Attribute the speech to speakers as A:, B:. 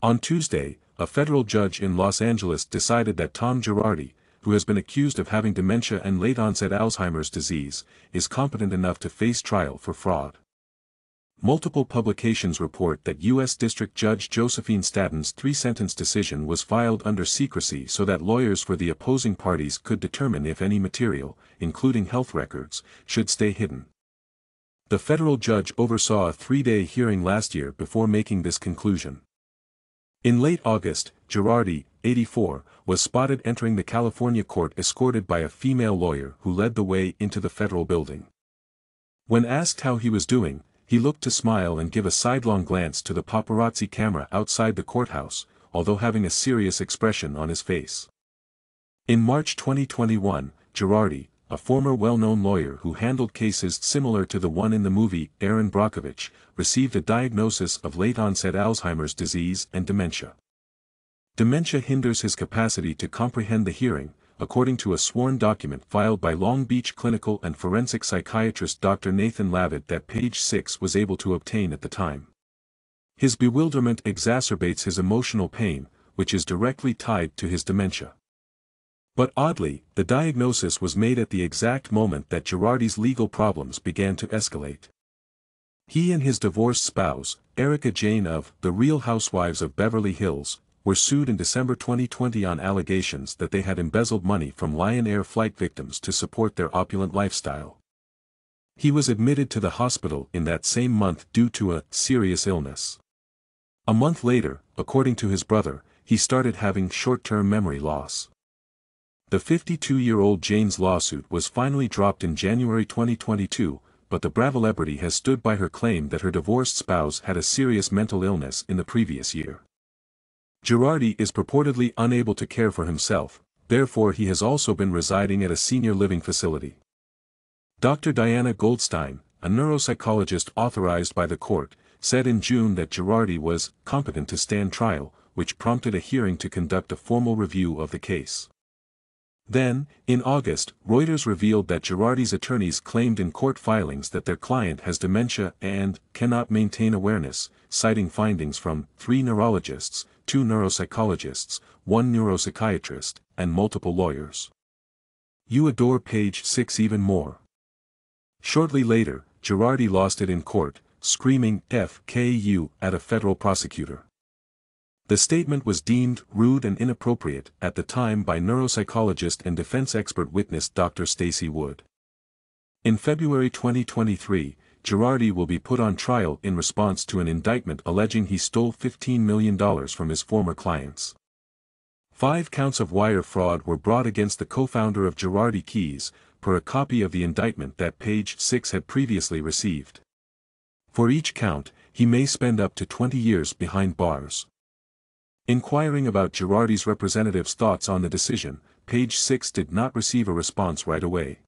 A: On Tuesday, a federal judge in Los Angeles decided that Tom Girardi, who has been accused of having dementia and late-onset Alzheimer's disease, is competent enough to face trial for fraud. Multiple publications report that U.S. District Judge Josephine Staton's three-sentence decision was filed under secrecy so that lawyers for the opposing parties could determine if any material, including health records, should stay hidden. The federal judge oversaw a 3-day hearing last year before making this conclusion. In late August, Girardi, 84, was spotted entering the California court escorted by a female lawyer who led the way into the federal building. When asked how he was doing, he looked to smile and give a sidelong glance to the paparazzi camera outside the courthouse, although having a serious expression on his face. In March 2021, Girardi, a former well-known lawyer who handled cases similar to the one in the movie Erin Brockovich, received a diagnosis of late-onset Alzheimer's disease and dementia. Dementia hinders his capacity to comprehend the hearing, according to a sworn document filed by Long Beach clinical and forensic psychiatrist Dr. Nathan Lavitt that Page 6 was able to obtain at the time. His bewilderment exacerbates his emotional pain, which is directly tied to his dementia. But oddly, the diagnosis was made at the exact moment that Girardi's legal problems began to escalate. He and his divorced spouse, Erica Jane of The Real Housewives of Beverly Hills, were sued in December 2020 on allegations that they had embezzled money from Lion Air flight victims to support their opulent lifestyle. He was admitted to the hospital in that same month due to a serious illness. A month later, according to his brother, he started having short-term memory loss. The 52-year-old Jane's lawsuit was finally dropped in January 2022, but the Bravelebrity has stood by her claim that her divorced spouse had a serious mental illness in the previous year. Girardi is purportedly unable to care for himself, therefore he has also been residing at a senior living facility. Dr. Diana Goldstein, a neuropsychologist authorized by the court, said in June that Girardi was competent to stand trial, which prompted a hearing to conduct a formal review of the case. Then, in August, Reuters revealed that Girardi's attorneys claimed in court filings that their client has dementia and cannot maintain awareness, citing findings from 3 neurologists, 2 neuropsychologists, 1 neuropsychiatrist, and multiple lawyers. You adore Page 6 even more. Shortly later, Girardi lost it in court, screaming "F.K.U." at a federal prosecutor. The statement was deemed rude and inappropriate at the time by neuropsychologist and defense expert witness Dr. Stacey Wood. In February 2023, Girardi will be put on trial in response to an indictment alleging he stole $15 million from his former clients. 5 counts of wire fraud were brought against the co-founder of Girardi Keys, per a copy of the indictment that Page 6 had previously received. For each count, he may spend up to 20 years behind bars. Inquiring about Girardi's representative's thoughts on the decision, Page 6 did not receive a response right away.